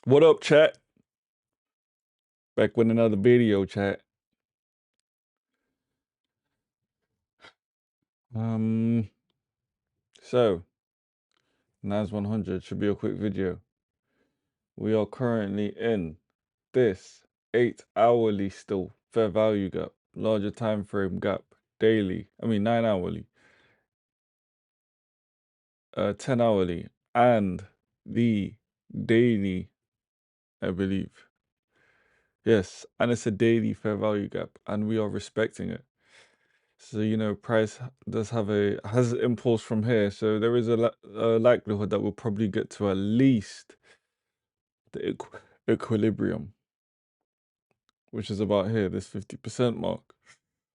What up, chat? Back with another video, chat. So NAS 100 should be a quick video. We are currently in this 8-hourly still fair value gap, larger time frame gap, daily. 9-hourly, 10-hourly, and the daily, I believe. Yes, and it's a daily fair value gap, and we are respecting it. So, price has impulse from here. So there is a likelihood that we'll probably get to at least the equilibrium, which is about here, this 50% mark.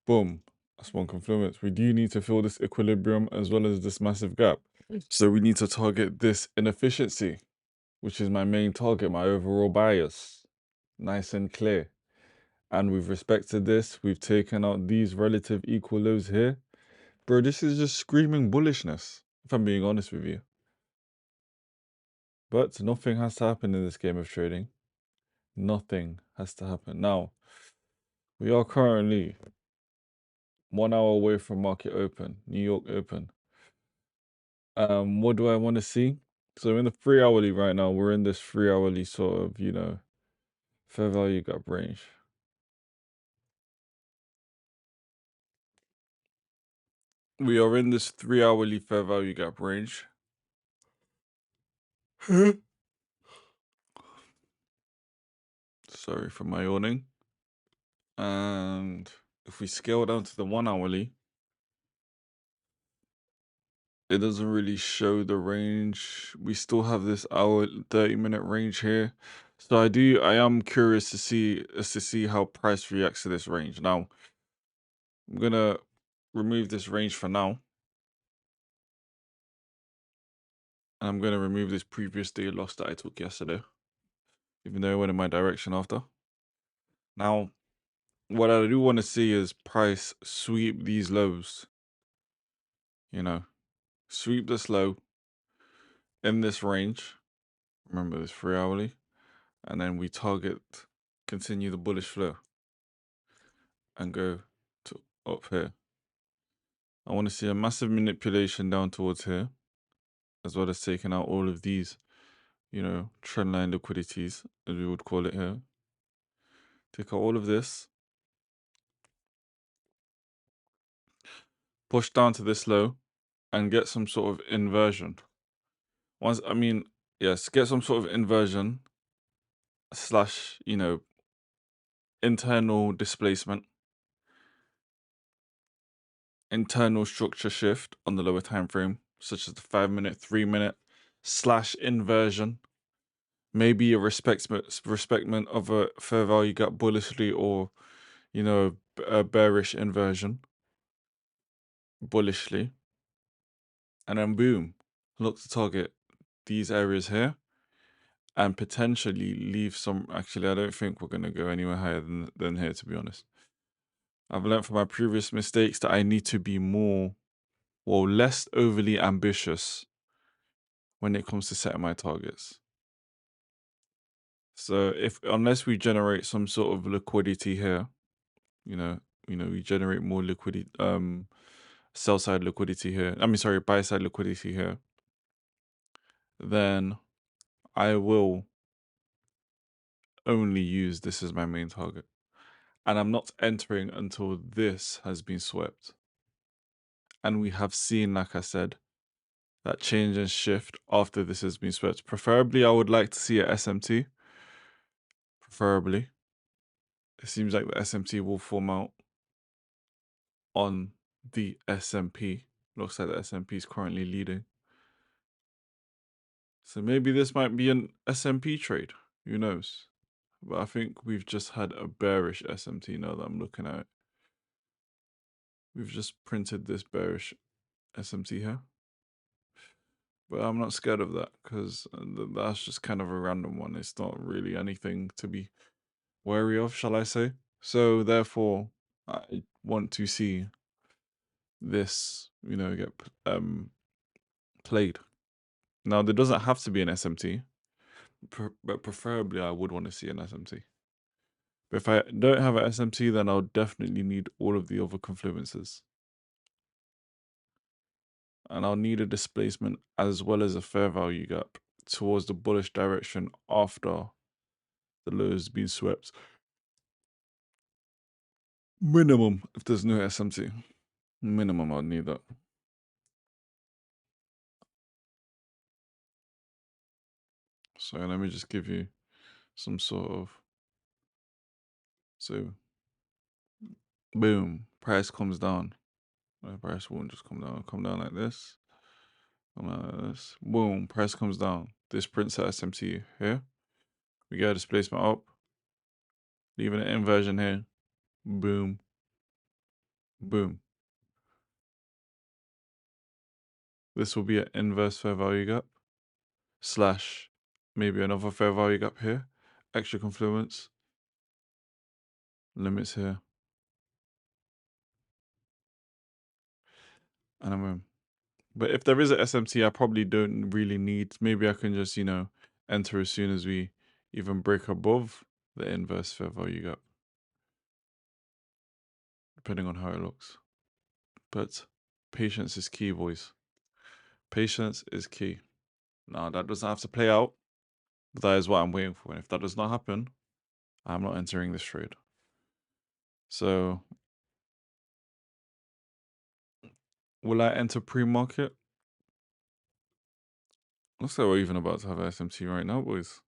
Boom. That's one confluence. We do need to fill this equilibrium as well as this massive gap. So we need to target this inefficiency, which is my main target, my overall bias. Nice and clear. And with respect to this, we've taken out these relative equal lows here. Bro, this is just screaming bullishness, if I'm being honest with you. But nothing has to happen in this game of trading. Nothing has to happen. Now, we are currently 1 hour away from market open, New York open. What do I want to see? So in the 3-hourly right now, we're in this 3-hourly sort of, fair value gap range. We are in this 3-hourly fair value gap range. Sorry for my yawning. And if we scale down to the 1-hourly, it doesn't really show the range. We still have this hour 30-minute range here. So I am curious to see how price reacts to this range. Now, I'm gonna remove this range for now. And I'm gonna remove this previous day loss that I took yesterday, even though it went in my direction after. Now, what I do want to see is price sweep these lows. Sweep this low in this range. Remember this 3-hourly. And then we continue the bullish flow and go to up here. I want to see a massive manipulation down towards here, as well as taking out all of these, trendline liquidities, as we would call it here. Take out all of this, push down to this low, and get some sort of inversion. Get some sort of inversion slash, internal displacement, internal structure shift on the lower time frame, such as the 5-minute, 3-minute slash inversion. Maybe a respectment of a fair value gap bullishly, or a bearish inversion bullishly, and then boom, look to target these areas here and potentially leave some. Actually, I don't think we're going to go anywhere higher than here, to be honest. I've learned from my previous mistakes that I need to be less overly ambitious when it comes to setting my targets. So unless we generate some sort of liquidity here, we generate more liquidity, sell side liquidity here. Buy side liquidity here. Then I will only use this as my main target. And I'm not entering until this has been swept. And we have seen, like I said, that change and shift after this has been swept. Preferably, I would like to see a SMT. Preferably. It seems like the SMT will form out on the SMP. Looks like the SMP is currently leading. So maybe this might be an SMP trade. Who knows? But I think we've just had a bearish SMT now that I'm looking at it. We've just printed this bearish SMT here. But I'm not scared of that because that's just kind of a random one. It's not really anything to be wary of, shall I say. So therefore, I want to see this, get played. Now, there doesn't have to be an SMT. but preferably I would want to see an SMT. But if I don't have an SMT, then I'll definitely need all of the other confluences. And I'll need a displacement as well as a fair value gap towards the bullish direction after the low has been swept. Minimum, if there's no SMT. Minimum, I'd need that. So let me just give you some sort of... So, boom, price comes down. The price won't just come down like this. Come down like this. Boom, price comes down. This prints at SMT here. We get a displacement up. Leaving an inversion here. Boom. Boom. This will be an inverse fair value gap. Slash maybe another fair value gap here. Extra confluence. Limits here. And I'm in. But if there is a SMT, I probably don't really need. Maybe I can just, enter as soon as we even break above the inverse fair value gap. Depending on how it looks. But patience is key, boys. Patience is key. Now, that doesn't have to play out, but that is what I'm waiting for. And if that does not happen, I'm not entering this trade. So, will I enter pre-market? Looks like we're even about to have an SMT right now, boys.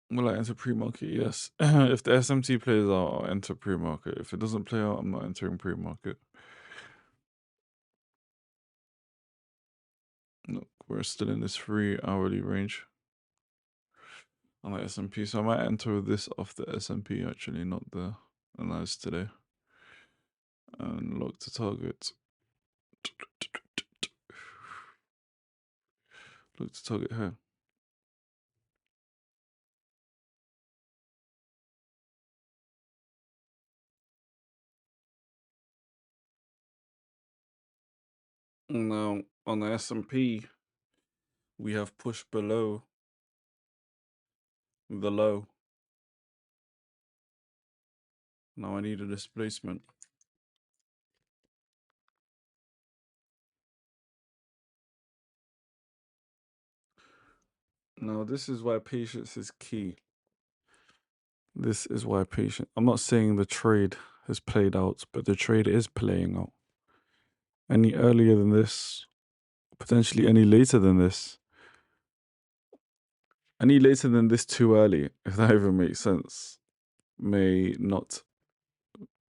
Will I enter pre-market? Yes. If the SMT plays out, I'll enter pre-market. If it doesn't play out, I'm not entering pre-market. Look, we're still in this 3 hourly range on the S&P. So I might enter this off the S&P actually, not the analysis today. And look to target. Look to target here. Now on the S&P, we have pushed below the low. Now I need a displacement. Now this is why patience is key. This is why patience. I'm not saying the trade has played out, but the trade is playing out. Any earlier than this, potentially any later than this. Any later than this too early, if that even makes sense, may not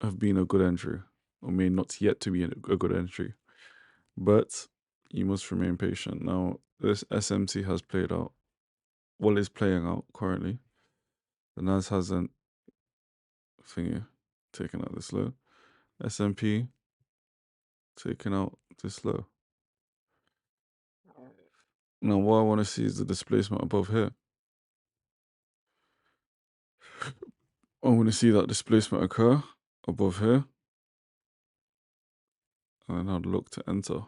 have been a good entry, or may not yet to be a good entry. But you must remain patient. Now, this SMT has played out. Well, is playing out currently. The NAS hasn't taken out this low. S&P taken out this low. Now, what I want to see is the displacement above here. I want to see that displacement occur above here. And then I'd look to enter.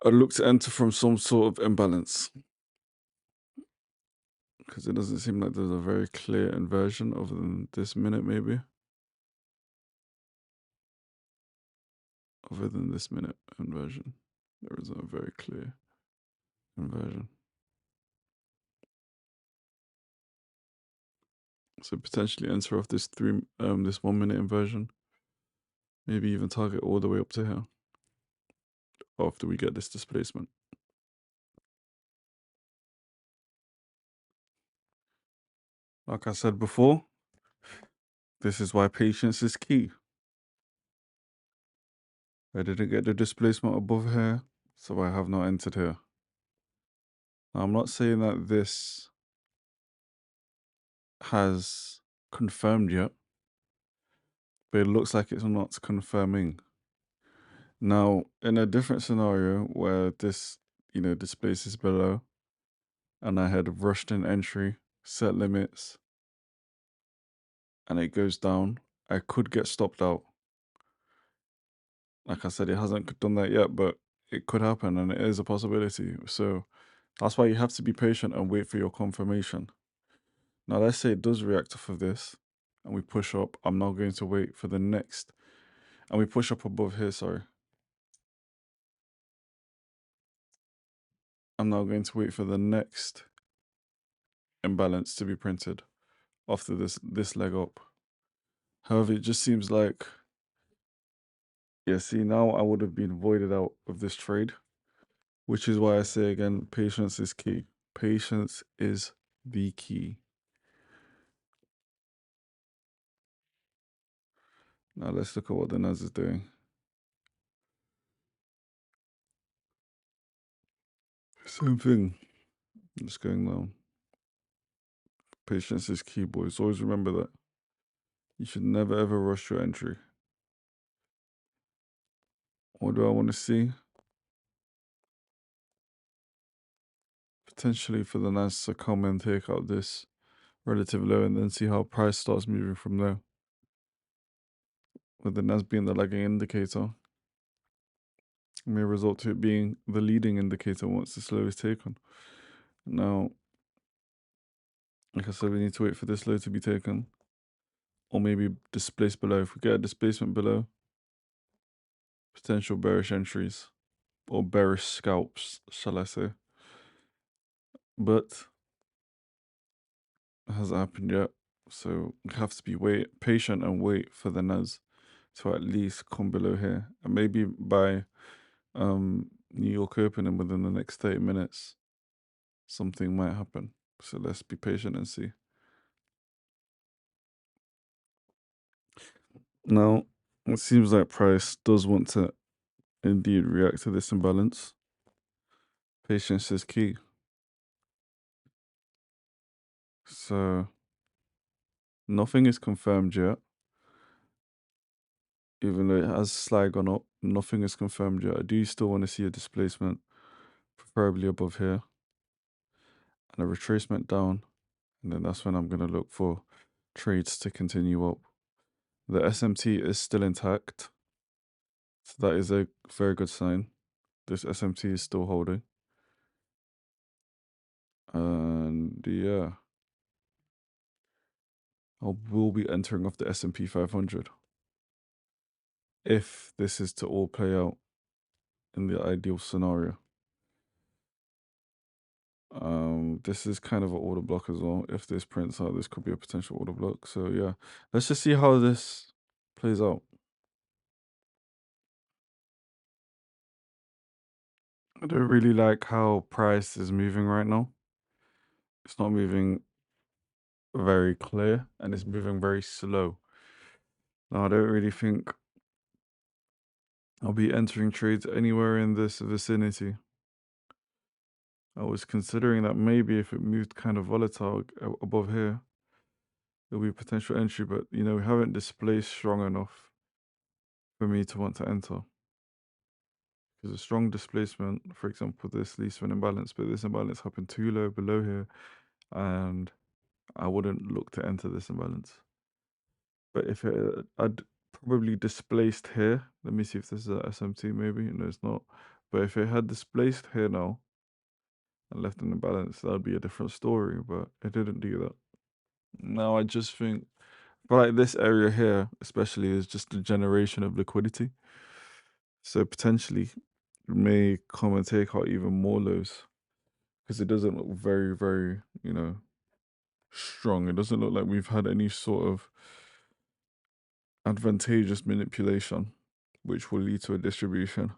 I'd look to enter from some sort of imbalance. Because it doesn't seem like there's a very clear inversion other than this minute, maybe. Other than this minute inversion, there isn't a very clear inversion. So potentially enter off this 1 minute inversion. Maybe even target all the way up to here after we get this displacement. Like I said before, this is why patience is key. I didn't get the displacement above here, so I have not entered here. Now, I'm not saying that this has confirmed yet, but it looks like it's not confirming. Now, in a different scenario where this, displaces below, and I had rushed in entry, set limits, and it goes down, I could get stopped out. Like I said, it hasn't done that yet, but it could happen and it is a possibility. So that's why you have to be patient and wait for your confirmation. Now, let's say it does react off of this and we push up. I'm now going to wait for the next, and we push up above here, sorry. I'm now going to wait for the next imbalance to be printed after this leg up. However, it just seems like, yeah, see, now I would have been voided out of this trade, which is why I say again, patience is key. Patience is the key. Now let's look at what the NAS is doing. Same thing. It's going down. Patience is key, boys. Always remember that. You should never ever rush your entry. What do I want to see? Potentially for the NAS to come and take out this relative low and then see how price starts moving from there. With the NAS being the lagging indicator, it may result to it being the leading indicator once this low is taken. Now, like I said, we need to wait for this low to be taken, or maybe displace below. If we get a displacement below, potential bearish entries, or bearish scalps, shall I say. But it hasn't happened yet, so we have to be patient and wait for the NAS to at least come below here. And maybe by New York opening within the next 30 minutes, something might happen. So let's be patient and see. Now, it seems like price does want to indeed react to this imbalance. Patience is key. So nothing is confirmed yet. Even though it has slightly gone up, nothing is confirmed yet. I do still want to see a displacement, preferably above here, and a retracement down. And then that's when I'm going to look for trades to continue up. The SMT is still intact. So that is a very good sign. This SMT is still holding. And yeah, I will be entering off the S&P 500 if this is to all play out in the ideal scenario. This is kind of an order block as well. If this prints out, this could be a potential order block. So yeah, let's just see how this plays out. I don't really like how price is moving right now. It's not moving very clear and it's moving very slow. Now, I don't really think I'll be entering trades anywhere in this vicinity. I was considering that maybe if it moved kind of volatile above here, there'll be a potential entry, but we haven't displaced strong enough for me to want to enter. Because a strong displacement, for example, this leads to an imbalance, but this imbalance happened too low below here, and I wouldn't look to enter this imbalance. But if I'd probably displaced here. Let me see if this is a SMT maybe. No, it's not. But if it had displaced here now and left in the balance, that would be a different story. But it didn't do that. Now I just think, but like this area here, especially, is just a generation of liquidity. So potentially it may come and take out even more lows because it doesn't look very, very, strong. It doesn't look like we've had any sort of advantageous manipulation, which will lead to a distribution.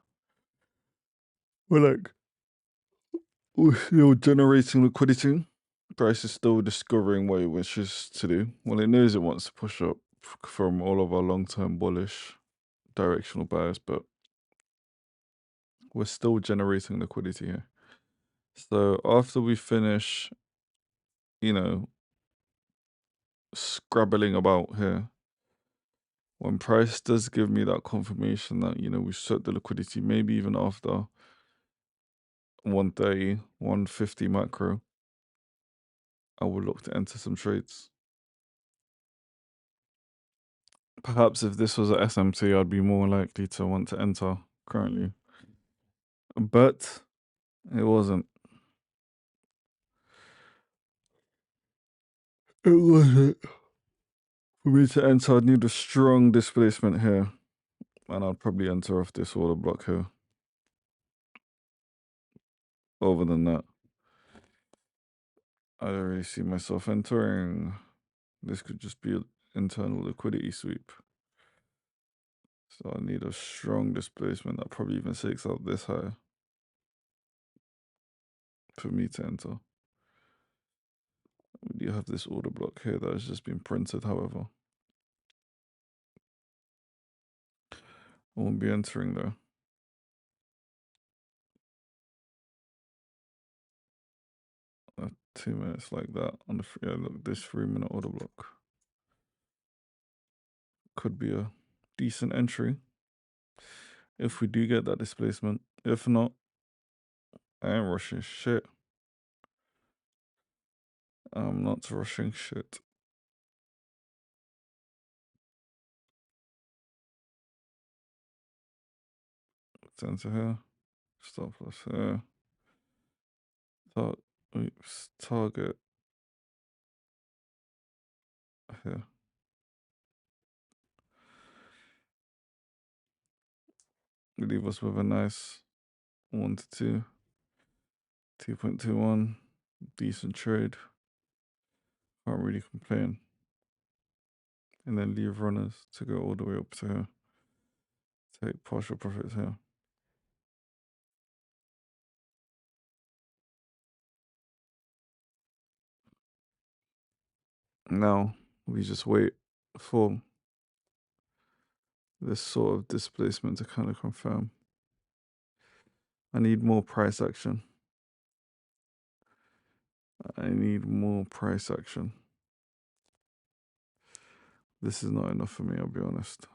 We're like, we're still generating liquidity. Price is still discovering what it wishes to do. Well, it knows it wants to push up from all of our long-term bullish directional buyers, but we're still generating liquidity here. So after we finish, scrabbling about here, when price does give me that confirmation that, we set the liquidity, maybe even after 130, 150 macro, I will look to enter some trades. Perhaps if this was a SMT, I'd be more likely to want to enter currently. But it wasn't. It wasn't. For me to enter, I'd need a strong displacement here. And I'd probably enter off this order block here. Other than that, I don't really see myself entering. This could just be an internal liquidity sweep. So I need a strong displacement that probably even takes out this high for me to enter. We do have this order block here that has just been printed, however. I won't be entering though. 2 minutes like that on the yeah, look, this 3-minute order block could be a decent entry if we do get that displacement. If not, I ain't rushing shit. I'm not rushing shit. Enter here. Stop loss here. Target here. Leave us with a nice 1 to 2, 2.21. Decent trade. Can't really complain. And then leave runners to go all the way up to here. Take partial profits here. Now we just wait for this sort of displacement to kind of confirm. I need more price action. I need more price action. This is not enough for me, I'll be honest.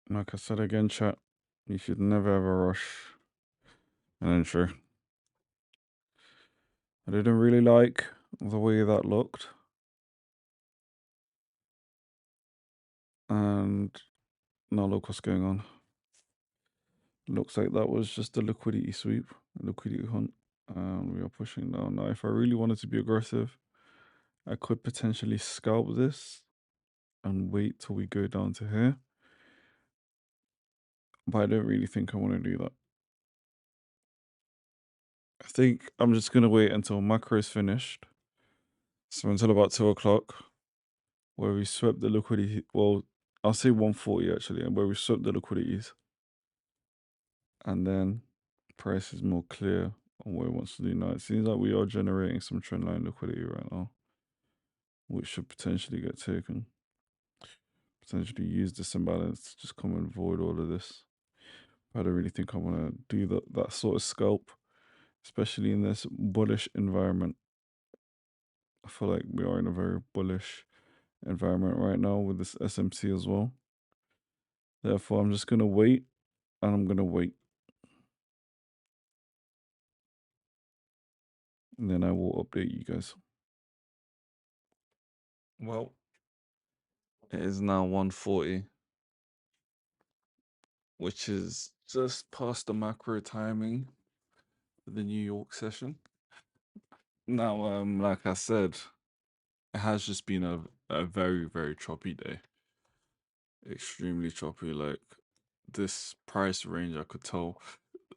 Like I said again, chat, you should never ever rush an entry. I didn't really like the way that looked. And now look what's going on. Looks like that was just a liquidity sweep, a liquidity hunt. And we are pushing down. Now, if I really wanted to be aggressive, I could potentially scalp this and wait till we go down to here. But I don't really think I want to do that. I think I'm just going to wait until macro is finished. So until about 2 o'clock, where we swept the liquidity. Well, I'll say 140 actually, and where we swept the liquidities. And then price is more clear on what it wants to do now. It seems like we are generating some trendline liquidity right now, which should potentially get taken. Potentially use this imbalance to just come and void all of this. I don't really think I want to do that sort of scalp, especially in this bullish environment. I feel like we are in a very bullish environment right now with this SMC as well. Therefore, I'm just going to wait, and I'm going to wait. And then I will update you guys. Well, it is now 1:40, which is just past the macro timing for the New York session. Now, like I said, it has just been a very, very choppy day. Extremely choppy. Like, this price range, I could tell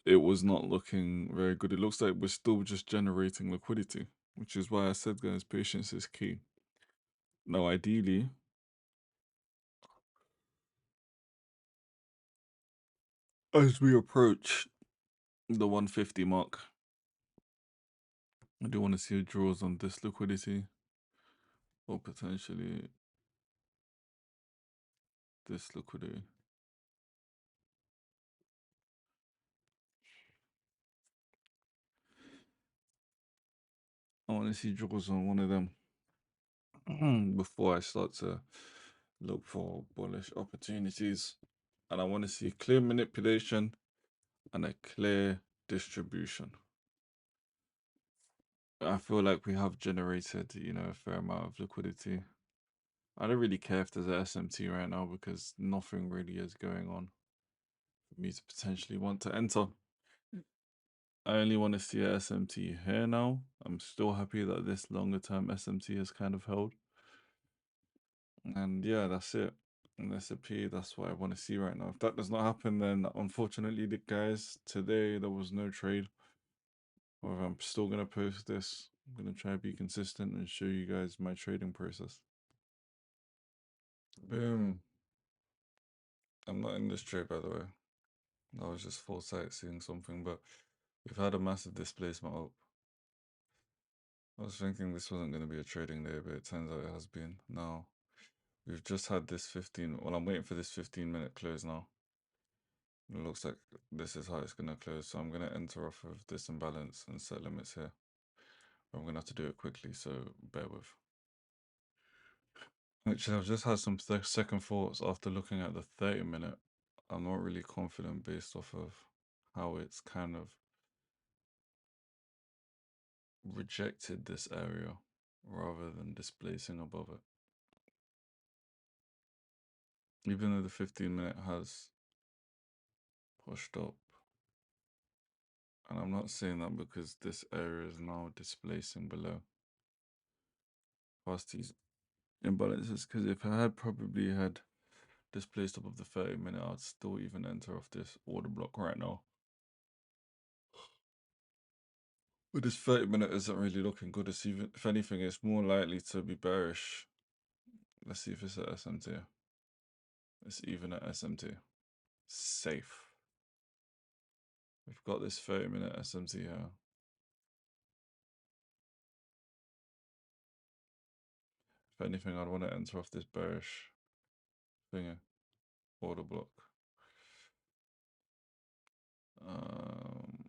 it was not looking very good. It looks like we're still just generating liquidity, which is why I said, guys, patience is key. Now, ideally, as we approach the 150 mark, I do want to see draws on this liquidity or potentially this liquidity. I want to see draws on one of them before I start to look for bullish opportunities. And I want to see clear manipulation and a clear distribution. I feel like we have generated, a fair amount of liquidity. I don't really care if there's a SMT right now because nothing really is going on for me to potentially want to enter. I only want to see a SMT here now. I'm still happy that this longer term SMT has kind of held. And yeah, that's it. And S&P, that's what I want to see right now. If that does not happen, then unfortunately, the guys, today there was no trade. However, I'm still gonna post this. I'm gonna try to be consistent and show you guys my trading process. Boom. I'm not in this trade, by the way. I was just foresight seeing something, but we've had a massive displacement up. I was thinking this wasn't going to be a trading day, but it turns out it has been. Now, we've just had this 15, well, I'm waiting for this 15-minute close now. It looks like this is how it's going to close, so I'm going to enter off of this imbalance and set limits here. I'm going to have to do it quickly, so bear with. Actually, I've just had some second thoughts after looking at the 30-minute. I'm not really confident based off of how it's kind of rejected this area rather than displacing above it. Even though the 15-minute has pushed up. And I'm not saying that because this area is now displacing below past these imbalances. Because if I had probably had displaced above the 30-minute, I'd still even enter off this order block right now. But this 30-minute isn't really looking good. It's even, if anything, it's more likely to be bearish. Let's see if it's at SMT. It's even at SMT. Safe. We've got this 30-minute SMT here. If anything, I'd want to enter off this bearish thingy, order block. Um,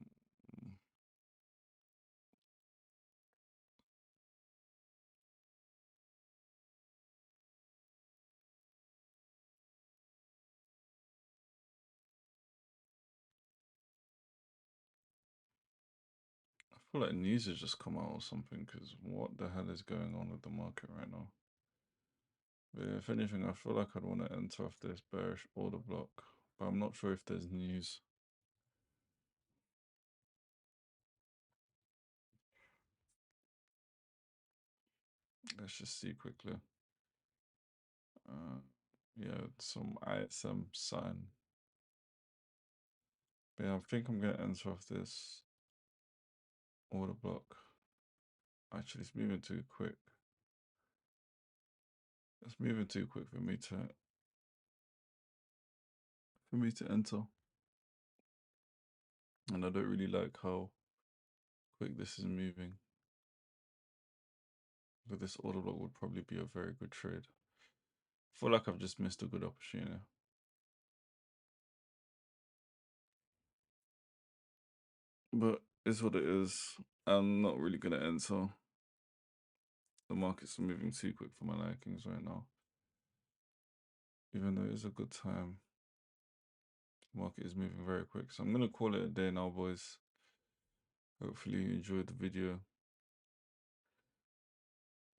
I feel like news has just come out or something because what the hell is going on with the market right now? But yeah, if anything, I feel like I'd want to enter off this bearish order block, but I'm not sure if there's news. Let's just see quickly. Yeah, some ISM sign. But yeah, I think I'm gonna enter off this order block. Actually, it's moving too quick. It's moving too quick for me to enter. And I don't really like how quick this is moving. But this order block would probably be a very good trade. I feel like I've just missed a good opportunity. But it's what it is. I'm not really gonna enter. The market's moving too quick for my likings right now. Even though it's a good time. The market is moving very quick. So I'm gonna call it a day now, boys. Hopefully you enjoyed the video.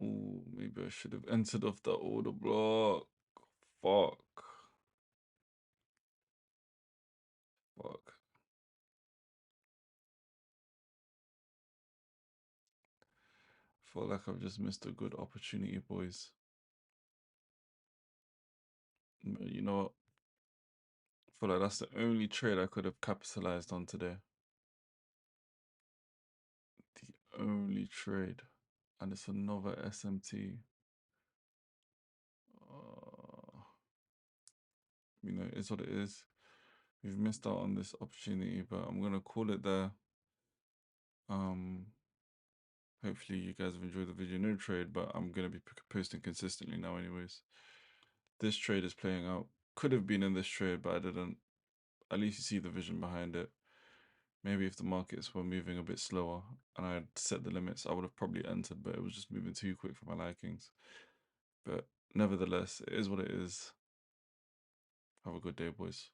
Oh, maybe I should have entered off that order block. Fuck. Fuck. Feel like I've just missed a good opportunity, boys. But you know what? I feel like that's the only trade I could have capitalized on today. The only trade. And it's another SMT. Uh, it's what it is. We've missed out on this opportunity, but I'm gonna call it there. Hopefully you guys have enjoyed the video. No trade, but I'm gonna be posting consistently now, anyways. This trade is playing out. Could have been in this trade, but I didn't. At least you see the vision behind it. Maybe if the markets were moving a bit slower and I had set the limits, I would have probably entered, but it was just moving too quick for my likings. But nevertheless, it is what it is. Have a good day, boys.